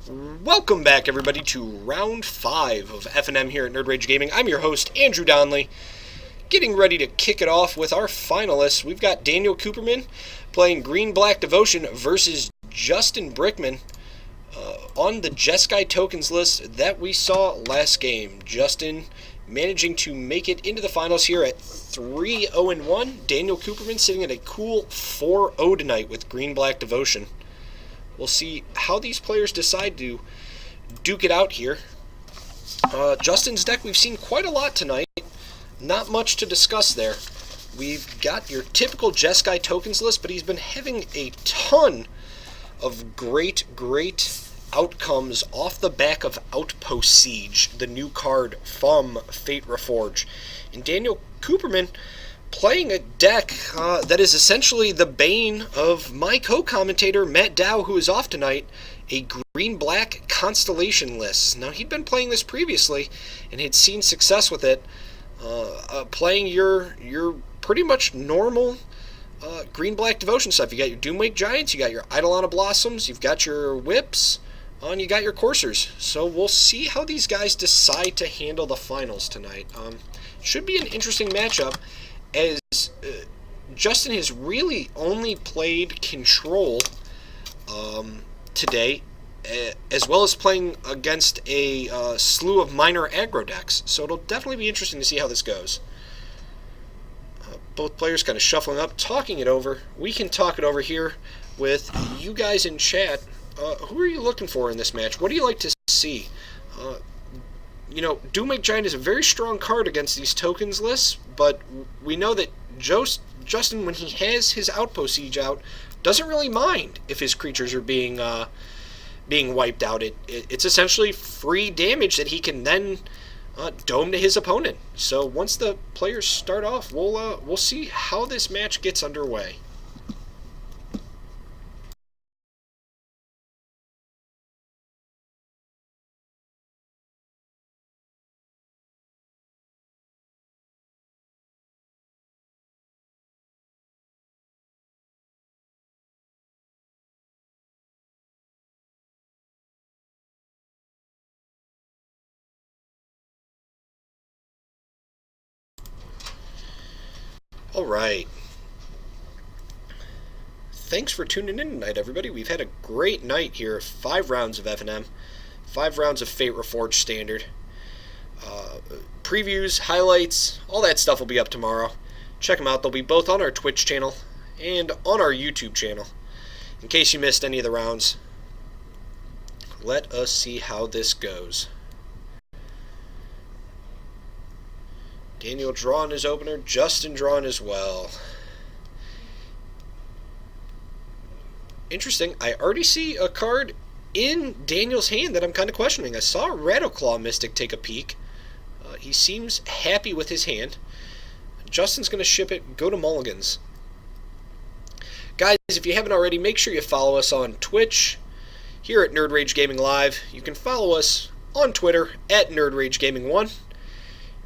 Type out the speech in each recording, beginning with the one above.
Welcome back, everybody, to Round 5 of FNM here at Nerd Rage Gaming. I'm your host, Andrew Daneil, getting ready to kick it off with our finalists. We've got Daneil Kuperman playing Green-Black Devotion versus Justin Brickman on the Jeskai tokens list that we saw last game. Justin managing to make it into the finals here at 3-0-1. Daneil Kuperman sitting at a cool 4-0 tonight with Green-Black Devotion. We'll see how these players decide to duke it out here. Justin's deck, we've seen quite a lot tonight. Not much to discuss there. We've got your typical Jeskai tokens list, but he's been having a ton of great outcomes off the back of Outpost Siege, the new card from Fate Reforged. And Daneil Kuperman playing a deck that is essentially the bane of my co-commentator, Matt Dow, who is off tonight, a green-black constellation list. Now, he'd been playing this previously and had seen success with it, playing your pretty much normal green-black devotion stuff. You got your Doomwake Giants, you got your Eidolon of Blossoms, you've got your Whips, and you got your Coursers. So we'll see how these guys decide to handle the finals tonight. Should be an interesting matchup, as Justin has really only played Control today, as well as playing against a slew of minor aggro decks. So it'll definitely be interesting to see how this goes. Both players kind of shuffling up, talking it over. We can talk it over here with you guys in chat. Who are you looking for in this match? What do you like to see? You know, Doomwake Giant is a very strong card against these tokens lists, but we know that Justin, when he has his Outpost Siege out, doesn't really mind if his creatures are being wiped out. It's essentially free damage that he can then dome to his opponent. So once the players start off, we'll see how this match gets underway. All right. Thanks for tuning in tonight, everybody. We've had a great night here. 5 rounds of FNM, 5 rounds of Fate Reforged Standard. Previews, highlights, all that stuff will be up tomorrow. Check them out. They'll be both on our Twitch channel and on our YouTube channel. In case you missed any of the rounds, let us see how this goes. Daneil drawing his opener, Justin drawing as well. Interesting, I already see a card in Daneil's hand that I'm kind of questioning. I saw Rattleclaw Mystic take a peek. He seems happy with his hand. Justin's going to ship it, go to Mulligans. Guys, if you haven't already, make sure you follow us on Twitch here at Nerd Rage Gaming Live. You can follow us on Twitter at Nerd Rage Gaming 1.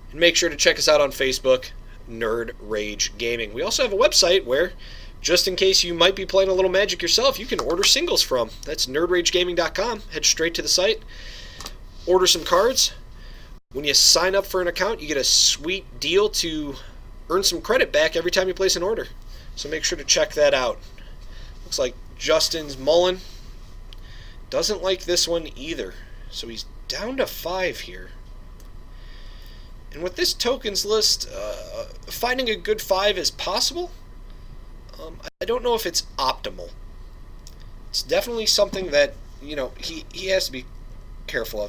And make sure to check us out on Facebook, Nerd Rage Gaming. We also have a website where, just in case you might be playing a little Magic yourself, you can order singles from. That's nerdragegaming.com. Head straight to the site, order some cards. When you sign up for an account, you get a sweet deal to earn some credit back every time you place an order. So make sure to check that out. Looks like Justin's mulling doesn't like this one either. So he's down to 5 here. And with this tokens list, finding a good 5 is possible. I don't know if it's optimal. It's definitely something that, you know, he has to be careful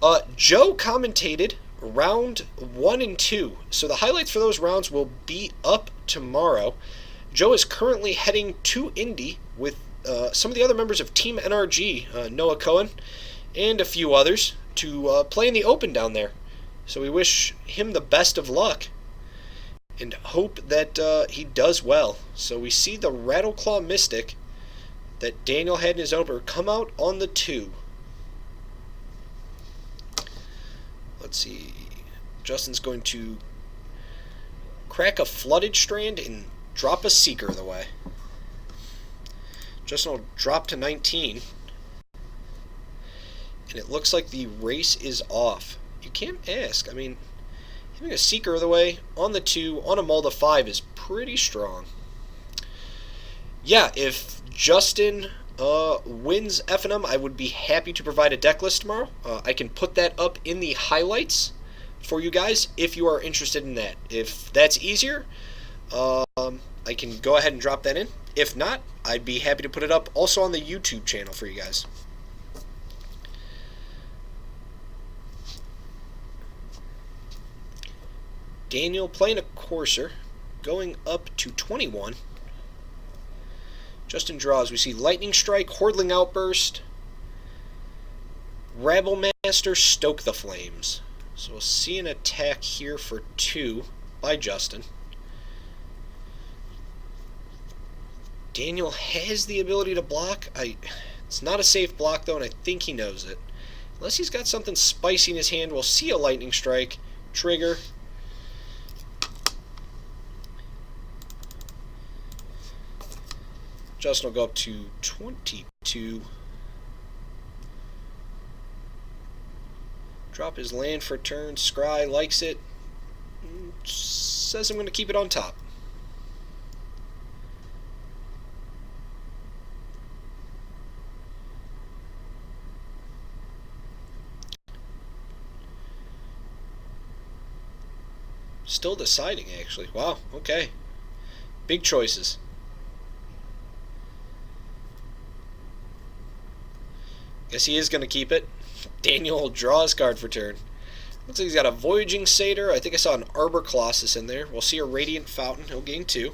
of. Joe commentated round 1 and 2. So the highlights for those rounds will be up tomorrow. Joe is currently heading to Indy with some of the other members of Team NRG, Noah Cohen, and a few others, to play in the Open down there. So we wish him the best of luck and hope that he does well. So we see the Rattleclaw Mystic that Daneil had in his opener come out on the 2. Let's see. Justin's going to crack a Flooded Strand and drop a Seeker the way. Justin will drop to 19. And it looks like the race is off. You can't ask. I mean, having a Seeker of the way on the 2, on a mull to 5 is pretty strong. Yeah, if Justin wins FNM, I would be happy to provide a deck list tomorrow. I can put that up in the highlights for you guys if you are interested in that. If that's easier, I can go ahead and drop that in. If not, I'd be happy to put it up also on the YouTube channel for you guys. Daneil playing a Courser, going up to 21. Justin draws. We see Lightning Strike, Hordling Outburst, Rabblemaster, Stoke the Flames. So we'll see an attack here for 2 by Justin. Daneil has the ability to block. It's not a safe block, though, and I think he knows it. Unless he's got something spicy in his hand, we'll see a Lightning Strike. Trigger. Justin will go up to 22. Drop his land for turn. Scry likes it. Says I'm going to keep it on top. Still deciding, actually. Wow, okay. Big choices. Guess he is going to keep it. Daneil will draw his card for turn. Looks like he's got a Voyaging Satyr. I think I saw an Arbor Colossus in there. We'll see a Radiant Fountain. He'll gain 2.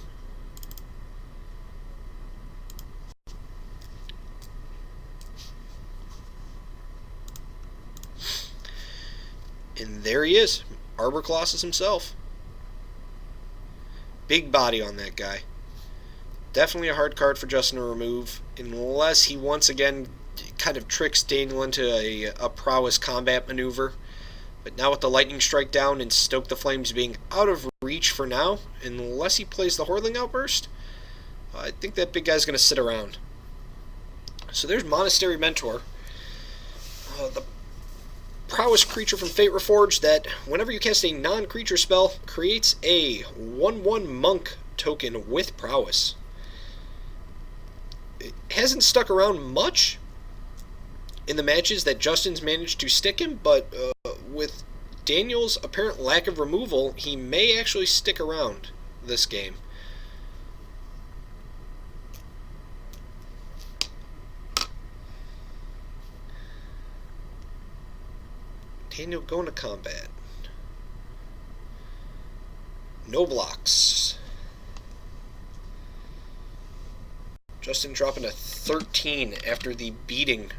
And there he is. Arbor Colossus himself. Big body on that guy. Definitely a hard card for Justin to remove, unless he once again kind of tricks Daneil into a prowess combat maneuver. But now with the Lightning Strike down and Stoke the Flames being out of reach for now, unless he plays the Hordling Outburst, I think that big guy's going to sit around. So there's Monastery Mentor. The prowess creature from Fate Reforged that, whenever you cast a non-creature spell, creates a 1/1 monk token with prowess. It hasn't stuck around much in the matches that Justin's managed to stick him, but with Daneil's apparent lack of removal, he may actually stick around this game. Daneil going to combat. No blocks. Justin dropping a 13 after the beating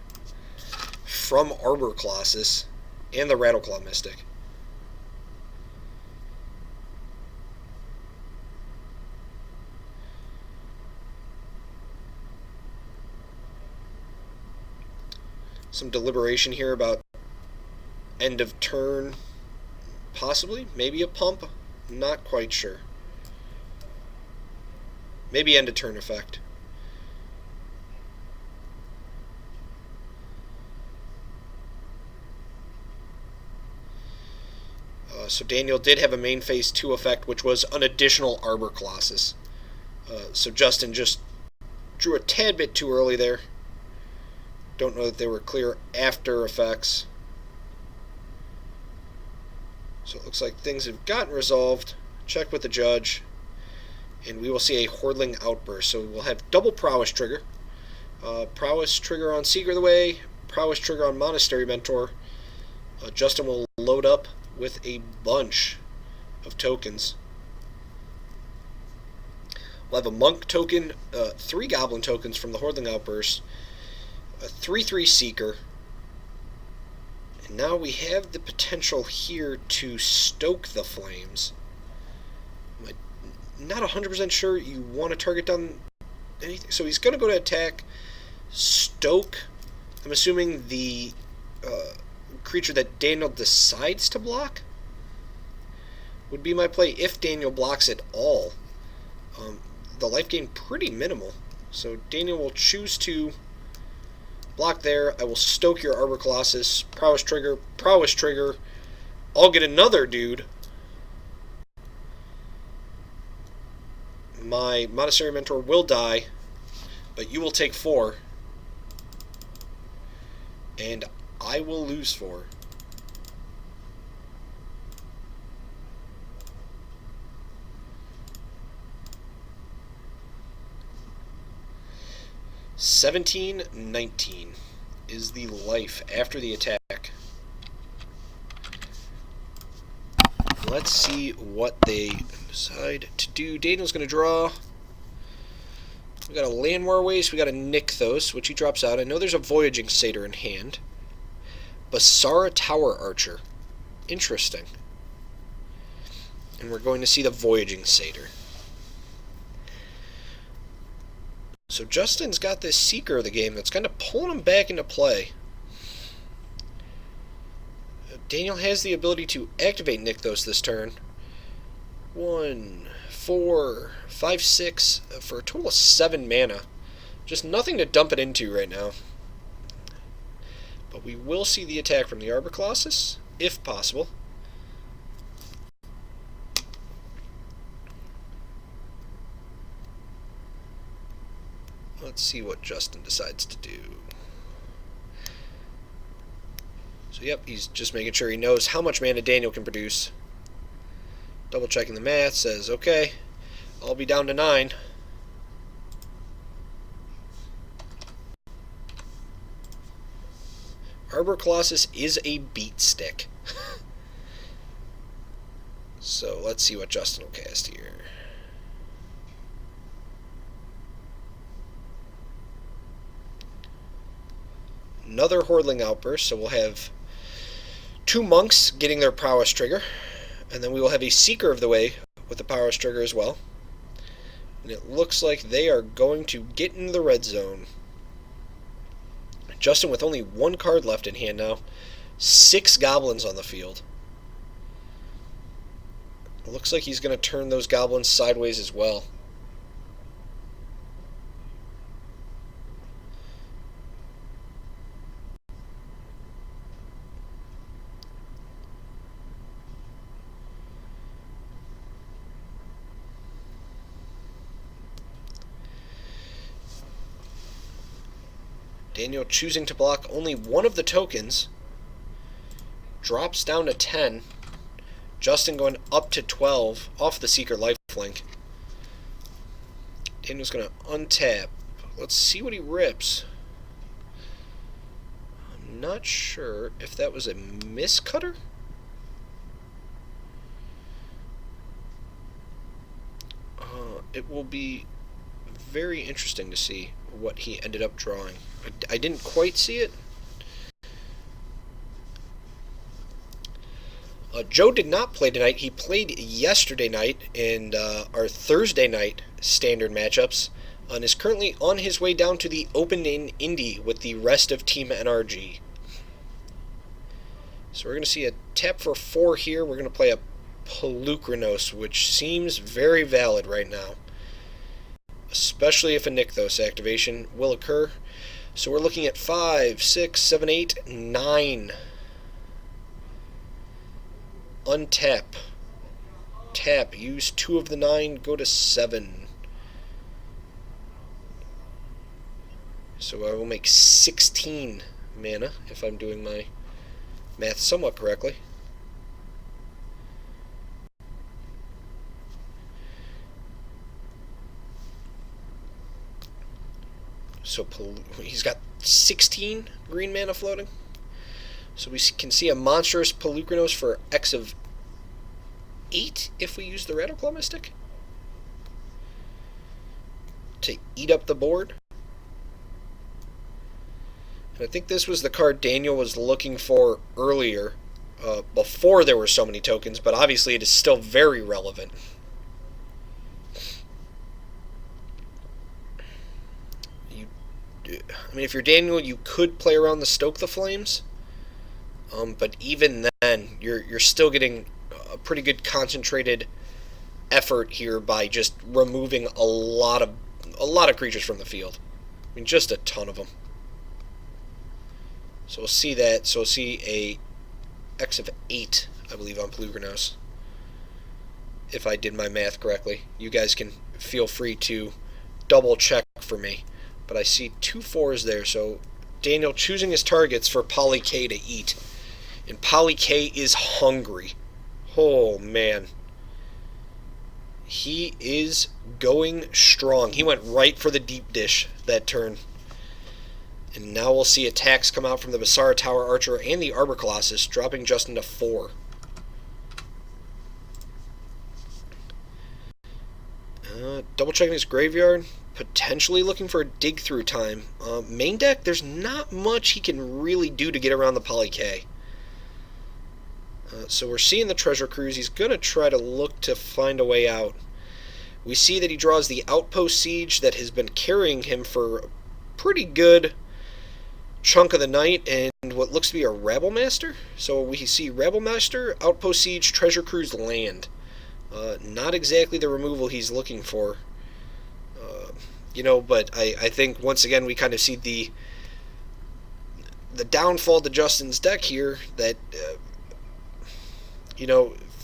from Arbor Colossus and the Rattleclaw Mystic. Some deliberation here about end of turn, possibly, maybe a pump, not quite sure. Maybe end of turn effect. So Daneil did have a main phase 2 effect, which was an additional Arbor Colossus. So Justin just drew a tad bit too early there. Don't know that they were clear after effects. So it looks like things have gotten resolved. Check with the judge. And we will see a Hordling Outburst. So we'll have double Prowess trigger. Prowess trigger on Seeker of the Way. Prowess trigger on Monastery Mentor. Justin will load up with a bunch of tokens. We'll have a Monk token, 3 Goblin tokens from the Hordling Outburst, a 3/3 Seeker, and now we have the potential here to Stoke the Flames. I'm not 100% sure you want to target down anything, so he's going to go to attack Stoke. I'm assuming the creature that Daneil decides to block would be my play if Daneil blocks at all. The life gain pretty minimal, so Daneil will choose to Block there. I will stoke your Arbor Colossus. Prowess trigger. Prowess trigger. I'll get another dude. My Monastery Mentor will die, but you will take 4. And I will lose 4. $17-19 is the life after the attack. Let's see what they decide to do. Daneil's going to draw. We got a Land War Waste. We got a Nykthos, which he drops out. I know there's a Voyaging Satyr in hand. Basara Tower Archer. Interesting. And we're going to see the Voyaging Satyr. So Justin's got this Seeker of the game that's kind of pulling him back into play. Daneil has the ability to activate Nykthos this turn. 1, 4, 5, 6, for a total of 7 mana. Just nothing to dump it into right now. But we will see the attack from the Arbor Colossus, if possible. Let's see what Justin decides to do. So yep, he's just making sure he knows how much mana Daneil can produce. Double checking the math, says, okay, I'll be down to 9. Arbor Colossus is a beat stick. So let's see what Justin will cast here. Another Hordling Outburst, so we'll have 2 monks getting their prowess trigger, and then we will have a Seeker of the Way with the prowess trigger as well. And it looks like they are going to get into the red zone. Justin with only 1 card left in hand now. 6 goblins on the field. It looks like he's going to turn those goblins sideways as well. Daneil choosing to block only 1 of the tokens. Drops down to 10. Justin going up to 12 off the Seeker lifelink. Daneil's going to untap. Let's see what he rips. I'm not sure if that was a miscutter. It will be very interesting to see what he ended up drawing. I didn't quite see it. Joe did not play tonight. He played yesterday night in our Thursday night standard matchups and is currently on his way down to the Open in Indy with the rest of Team NRG. So we're going to see a tap for 4 here. We're going to play a Pelucranos, which seems very valid right now, especially if a Nykthos activation will occur. So we're looking at 5, 6, 7, 8, 9. Untap. Tap. Use 2 of the 9. Go to 7. So I will make 16 mana if I'm doing my math somewhat correctly. So he's got 16 green mana floating. So we can see a monstrous Pelucranos for X of 8 if we use the Rattleclaw Mystic to eat up the board. And I think this was the card Daneil was looking for earlier, before there were so many tokens, but obviously it is still very relevant. I mean, if you're Daneil, you could play around the Stoke the Flames, but even then, you're still getting a pretty good concentrated effort here by just removing a lot of creatures from the field. I mean, just a ton of them. So we'll see that. So we'll see a X of 8, I believe, on Bluegranos, if I did my math correctly. You guys can feel free to double check for me. But I see 2 4s there, so Daneil choosing his targets for Poly K to eat. And Poly K is hungry. Oh, man. He is going strong. He went right for the deep dish that turn. And now we'll see attacks come out from the Basara Tower Archer and the Arbor Colossus, dropping Justin to 4. Double checking his graveyard. Potentially looking for a dig through time. Main deck, there's not much he can really do to get around the Poly K. So we're seeing the Treasure Cruise. He's going to try to look to find a way out. We see that he draws the Outpost Siege that has been carrying him for a pretty good chunk of the night, and what looks to be a Rabblemaster. So we see Rabblemaster, Outpost Siege, Treasure Cruise, land. Not exactly the removal he's looking for. But I think once again we kind of see the downfall to Justin's deck here, that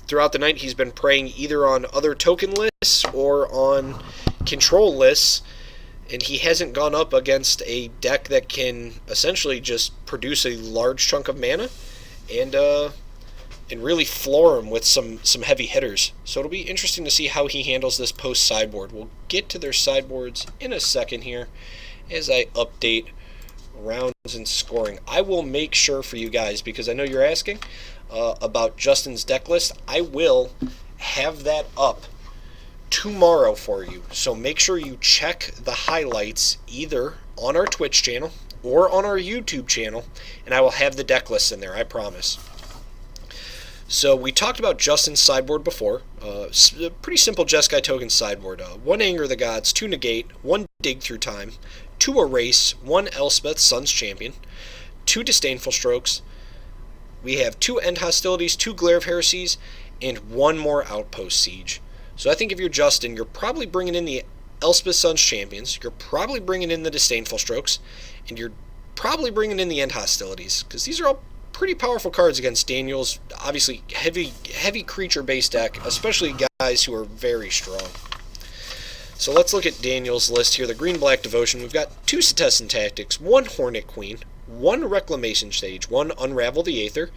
throughout the night he's been preying either on other token lists or on control lists, and he hasn't gone up against a deck that can essentially just produce a large chunk of mana and really floor him with some heavy hitters. So it'll be interesting to see how he handles this post sideboard. We'll get to their sideboards in a second here as I update rounds and scoring. I will make sure for you guys, because I know you're asking about Justin's deck list, I will have that up tomorrow for you. So make sure you check the highlights either on our Twitch channel or on our YouTube channel, and I will have the deck list in there, I promise. So we talked about Justin's sideboard before. A pretty simple Jeskai token sideboard. 1 Anger the Gods, 2 Negate, 1 Dig Through Time, 2 Erase, 1 Elspeth, Sun's Champion, 2 Disdainful Strokes. We have 2 End Hostilities, 2 Glare of Heresies, and 1 more Outpost Siege. So I think if you're Justin, you're probably bringing in the Elspeth, Sun's Champions, you're probably bringing in the Disdainful Strokes, and you're probably bringing in the End Hostilities, because these are all pretty powerful cards against Daneil's obviously heavy creature-based deck, especially guys who are very strong. So let's look at Daneil's list here. The Green-Black Devotion. We've got 2 Setessan Tactics, 1 Hornet Queen, 1 Reclamation Stage, 1 Unravel the Aether,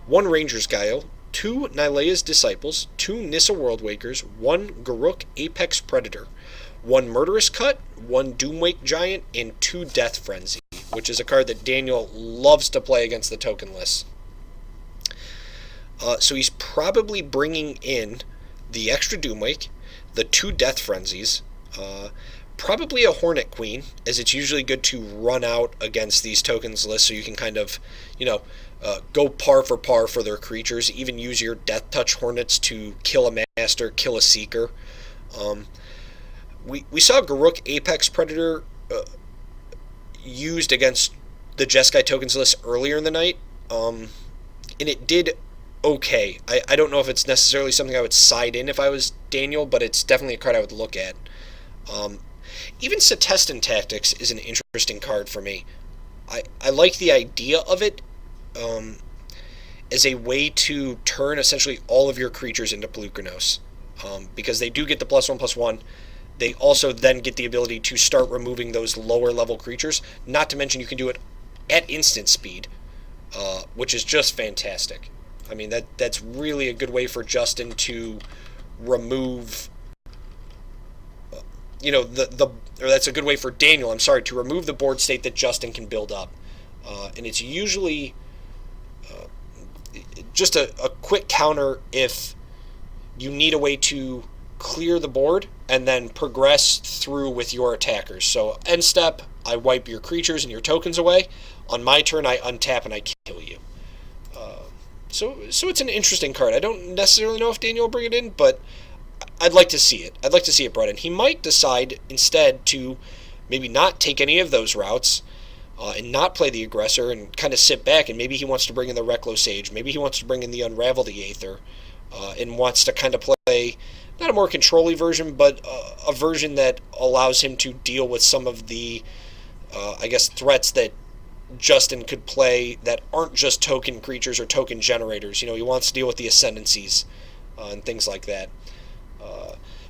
1 Ranger's Guile, 2 Nylea's Disciples, 2 Nissa Worldwakers, 1 Garruk Apex Predator, 1 Murderous Cut, 1 Doomwake Giant, and 2 Death Frenzy, which is a card that Daneil loves to play against the token lists. So he's probably bringing in the extra Doomwake, the 2 Death Frenzies, probably a Hornet Queen, as it's usually good to run out against these tokens lists so you can kind of, go par for their creatures, even use your Death Touch Hornets to kill a Master, kill a Seeker. We saw Garruk Apex Predator used against the Jeskai tokens list earlier in the night, and it did okay. I don't know if it's necessarily something I would side in if I was Daneil, but it's definitely a card I would look at. Even Setessan Tactics is an interesting card for me. I like the idea of it as a way to turn essentially all of your creatures into Bluegranos, because they do get the +1/+1. They also then get the ability to start removing those lower level creatures. Not to mention you can do it at instant speed, which is just fantastic. I mean, that's really a good way for Justin to remove, or that's a good way for Daneil, to remove the board state that Justin can build up. And it's usually just a quick counter if you need a way to clear the board and then progress through with your attackers. So end step, I wipe your creatures and your tokens away. On my turn, I untap and I kill you. So it's an interesting card. I don't necessarily know if Daneil will bring it in, but I'd like to see it. I'd like to see it brought in. He might decide instead to maybe not take any of those routes and not play the aggressor and kind of sit back, and maybe he wants to bring in the Reclo Sage. Maybe he wants to bring in the Unravel the Aether and wants to kind of play not a more control-y version, but a version that allows him to deal with some of the, threats that Justin could play that aren't just token creatures or token generators. He wants to deal with the Ascendancies and things like that.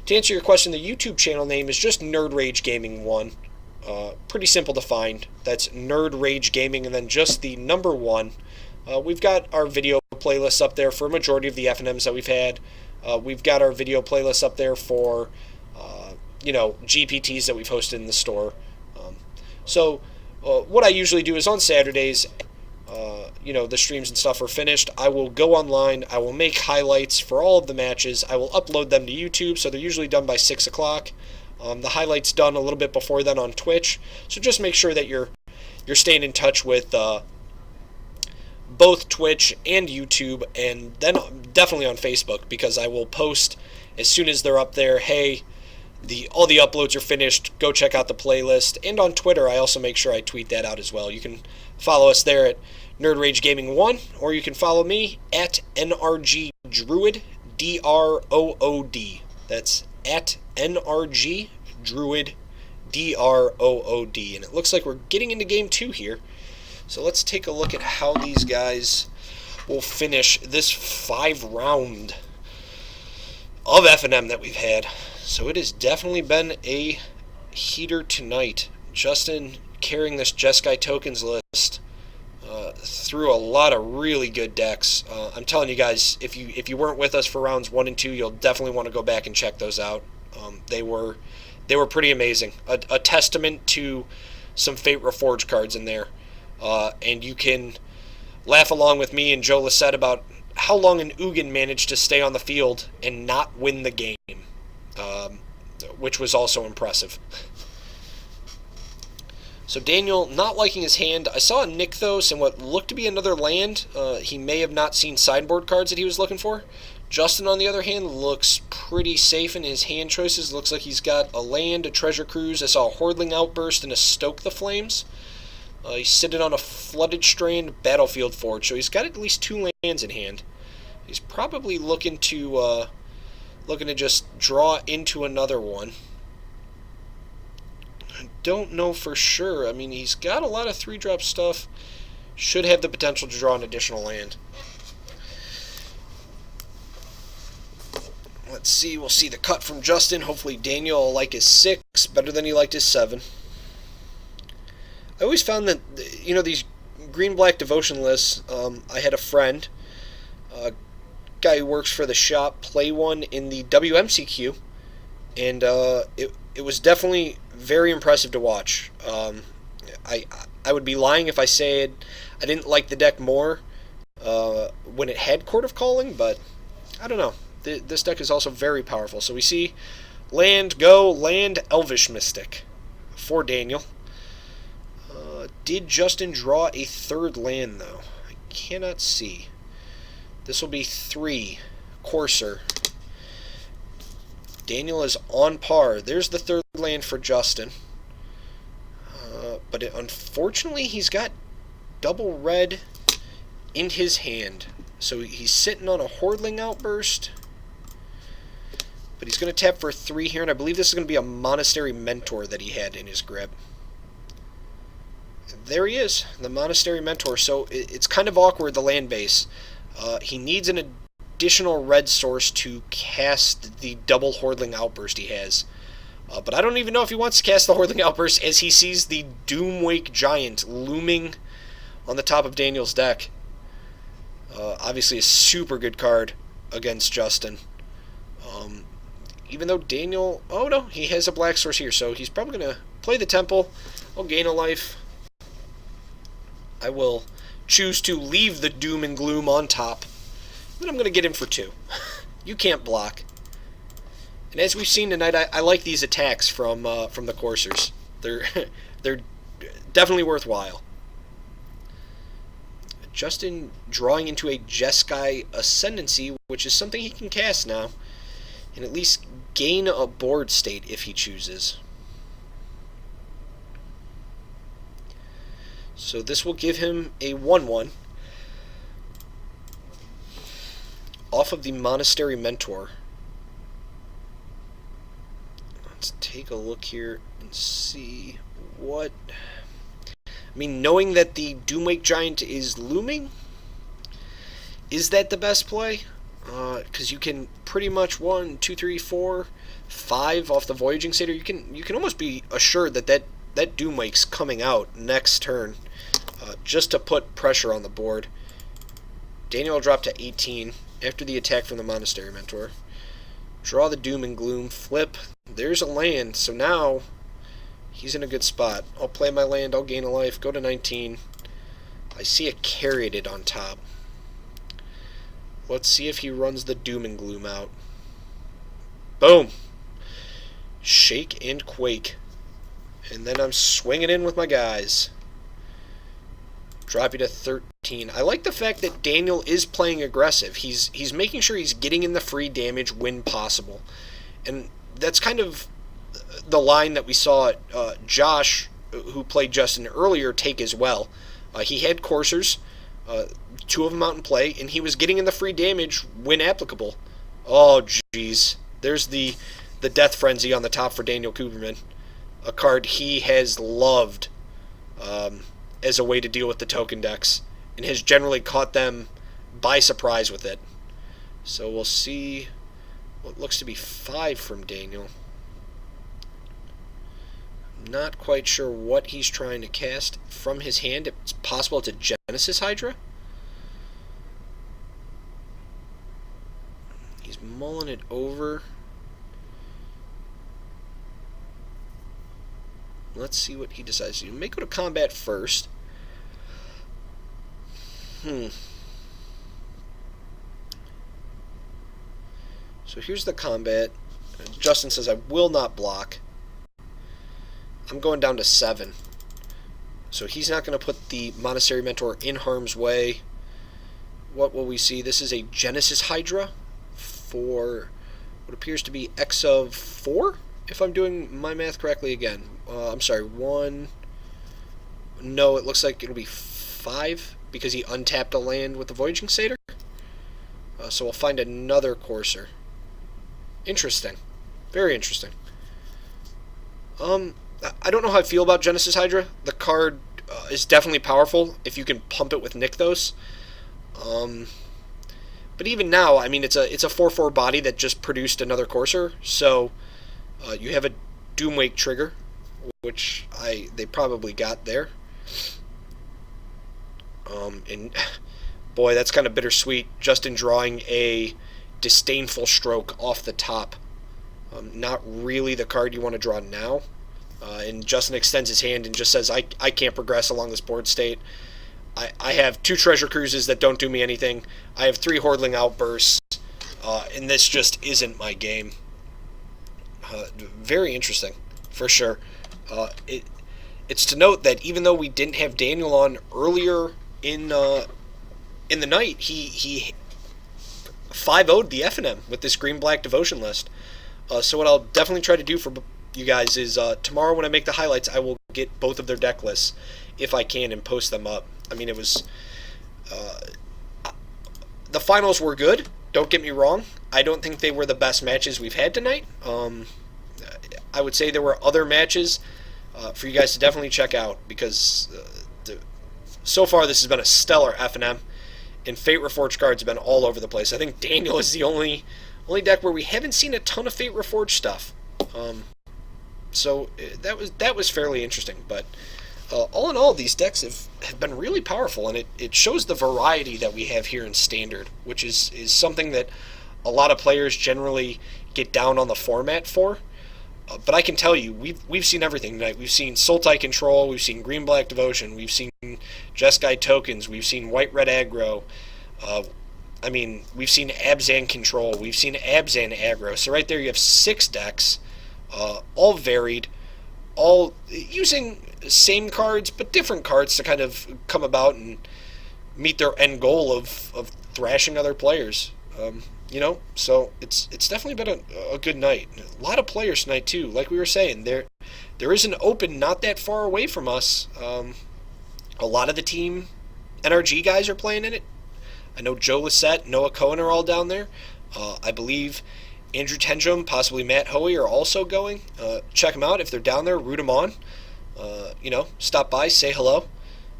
To answer your question, the YouTube channel name is just Nerd Rage Gaming 1. Pretty simple to find. That's Nerd Rage Gaming and then just the number 1. We've got our video playlists up there for a majority of the FNMs that we've had. We've got our video playlists up there for, GPTs that we've hosted in the store. So what I usually do is on Saturdays, the streams and stuff are finished, I will go online, I will make highlights for all of the matches, I will upload them to YouTube, so they're usually done by 6 o'clock. The highlights done a little bit before then on Twitch, so just make sure that you're staying in touch with both Twitch and YouTube, and then definitely on Facebook, because I will post as soon as they're up there, hey, all the uploads are finished, go check out the playlist. And on Twitter, I also make sure I tweet that out as well. You can follow us there at Nerd Rage Gaming 1, or you can follow me at NRG Druid, D-R-O-O-D. That's at NRG Druid, D-R-O-O-D. And it looks like we're getting into Game 2 here. So let's take a look at how these guys will finish this 5-round of FNM that we've had. So it has definitely been a heater tonight. Justin carrying this Jeskai tokens list through a lot of really good decks. I'm telling you guys, if you weren't with us for rounds 1 and 2, you'll definitely want to go back and check those out. They were pretty amazing. A testament to some Fate Reforged cards in there. And you can laugh along with me and Joe Lissette about how long an Ugin managed to stay on the field and not win the game, which was also impressive. So Daneil not liking his hand. I saw a Nykthos and what looked to be another land. He may have not seen sideboard cards that he was looking for. Justin, on the other hand, looks pretty safe in his hand choices. Looks like he's got a land, a treasure cruise. I saw a Hordling Outburst and a Stoke the Flames. He's sitting on a Flooded Strand, Battlefield Forge, so he's got at least 2 lands in hand. He's probably looking to just draw into another one. I don't know for sure. I mean, he's got a lot of 3-drop stuff. Should have the potential to draw an additional land. Let's see. We'll see the cut from Justin. Hopefully Daneil will like his 6 better than he liked his 7. I always found that, these green-black devotion lists, I had a friend, a guy who works for the shop, play one in the WMCQ, and it was definitely very impressive to watch. I would be lying if I said I didn't like the deck more when it had Court of Calling, but I don't know. This deck is also very powerful. So we see land, Elvish Mystic for Daneil. Did Justin draw a 3rd land, though? I cannot see. This will be 3. Courser. Daneil is on par. There's the 3rd land for Justin. But unfortunately, he's got double red in his hand. So he's sitting on a Hordling Outburst. But he's going to tap for 3 here, and I believe this is going to be a Monastery Mentor that he had in his grip. There he is, the Monastery Mentor. So it's kind of awkward, the land base. He needs an additional red source to cast the double Hordling Outburst he has. But I don't even know if he wants to cast the Hordling Outburst as he sees the Doomwake Giant looming on the top of Daneil's deck. Obviously a super good card against Justin. Even though Daneil... Oh no, he has a black source here, so he's probably going to play the Temple. I'll gain a life. I will choose to leave the Doom and Gloom on top. Then I'm going to get him for 2. You can't block. And as we've seen tonight, I like these attacks from the coursers. They're definitely worthwhile. Justin drawing into a Jeskai Ascendancy, which is something he can cast now, and at least gain a board state if he chooses. So this will give him a 1/1 off of the Monastery Mentor. Let's take a look here and see what... I mean, knowing that the Doomwake Giant is looming, is that the best play? Because you can pretty much 1, 2, 3, 4, 5 off the Voyaging Satyr. You can almost be assured that Doomwake's coming out next turn, just to put pressure on the board. Daneil will drop to 18 after the attack from the Monastery Mentor. Draw the Doom and Gloom, flip. There's a land, so now he's in a good spot. I'll play my land, I'll gain a life, go to 19. I see a Caryatid on top. Let's see if he runs the Doom and Gloom out. Boom! Shake and Quake. And then I'm swinging in with my guys. Drop you to 13. I like the fact that Daneil is playing aggressive. He's making sure he's getting in the free damage when possible. And that's kind of the line that we saw Josh, who played Justin earlier, take as well. He had coursers, 2 of them out in play, and he was getting in the free damage when applicable. Oh, jeez. There's the Death Frenzy on the top for Daneil Kuperman. A card he has loved as a way to deal with the token decks, and has generally caught them by surprise with it. So we'll see what looks to be 5 from Daneil. Not quite sure what he's trying to cast from his hand. It's possible it's a Genesis Hydra. He's mulling it over. Let's see what he decides to do. May go to combat first. So here's the combat. Justin says, I will not block. I'm going down to 7. So he's not going to put the Monastery Mentor in harm's way. What will we see? This is a Genesis Hydra for what appears to be X of 4, if I'm doing my math correctly again. I'm sorry, 1. No, it looks like it'll be 5 because he untapped a land with the Voyaging Satyr. So we'll find another courser. Interesting. Very interesting. I don't know how I feel about Genesis Hydra. The card is definitely powerful if you can pump it with Nykthos. But even now, I mean, it's a 4/4 body that just produced another courser. So you have a Doomwake trigger, which they probably got there. And boy, that's kind of bittersweet. Justin drawing a Disdainful Stroke off the top. Not really the card you want to draw now. And Justin extends his hand and just says, I can't progress along this board state. I have 2 Treasure Cruises that don't do me anything. I have 3 Hordling Outbursts. And this just isn't my game. Very interesting, for sure. It's to note that even though we didn't have Daneil on earlier in the night, he 5-0'd the FNM with this green-black devotion list. So what I'll definitely try to do for you guys is tomorrow when I make the highlights, I will get both of their deck lists if I can and post them up. I mean, it was the finals were good. Don't get me wrong. I don't think they were the best matches we've had tonight. I would say there were other matches for you guys to definitely check out because so far this has been a stellar FNM, and Fate Reforged cards have been all over the place. I think Daneil is the only deck where we haven't seen a ton of Fate Reforged stuff. So that was fairly interesting. But all in all, these decks have been really powerful, and it shows the variety that we have here in Standard, which is something that a lot of players generally get down on the format for. But I can tell you, we've seen everything tonight. We've seen Sultai Control, we've seen Green-Black Devotion, we've seen Jeskai Tokens, we've seen White-Red Aggro. I mean, we've seen Abzan Control, we've seen Abzan Aggro. So right there you have 6 decks, all varied, all using same cards, but different cards to kind of come about and meet their end goal of thrashing other players. So it's definitely been a good night. A lot of players tonight too. Like we were saying, there is an open not that far away from us. A lot of the team NRG guys are playing in it. I know Joe Lissette, Noah Cohen are all down there. I believe Andrew Tendrum, possibly Matt Hoey are also going. Check them out if they're down there. Root them on. Stop by, say hello.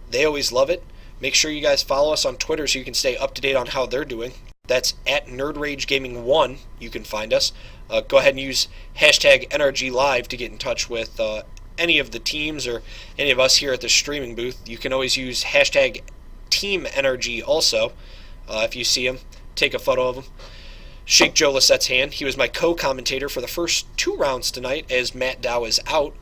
They always love it. Make sure you guys follow us on Twitter so you can stay up to date on how they're doing. That's at NerdRageGaming1. You can find us. Go ahead and use hashtag NRG Live to get in touch with any of the teams or any of us here at the streaming booth. You can always use hashtag Team NRG also. If you see him, take a photo of him. Shake Joe Lissette's hand. He was my co-commentator for the first 2 rounds tonight as Matt Dow is out.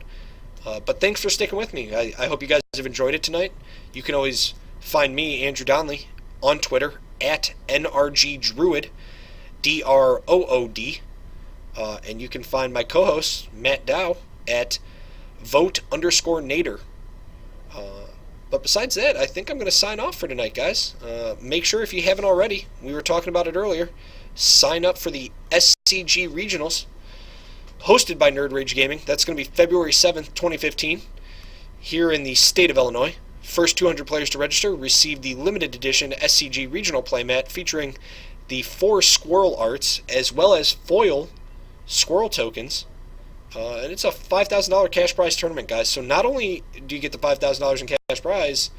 But thanks for sticking with me. I hope you guys have enjoyed it tonight. You can always find me, Andrew Donnelly, on Twitter at NRGDruid, DROOD. And you can find my co-host, Matt Dow, at vote_Nader. But besides that, I think I'm going to sign off for tonight, guys. Make sure, if you haven't already, we were talking about it earlier, sign up for the SCG Regionals, hosted by Nerd Rage Gaming. That's going to be February 7th, 2015, here in the state of Illinois. First 200 players to register receive the limited edition SCG Regional playmat featuring the 4 squirrel arts as well as foil squirrel tokens. And it's a $5,000 cash prize tournament, guys. So not only do you get the $5,000 in cash prize,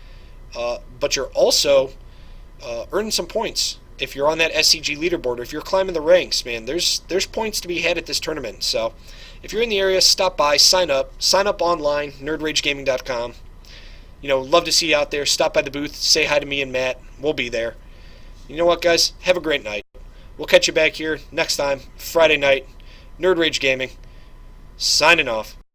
but you're also earning some points. If you're on that SCG leaderboard, or if you're climbing the ranks, man, there's points to be had at this tournament. So if you're in the area, stop by, sign up online, nerdragegaming.com. Love to see you out there. Stop by the booth, say hi to me and Matt. We'll be there. You know what, guys? Have a great night. We'll catch you back here next time, Friday night. Nerd Rage Gaming, signing off.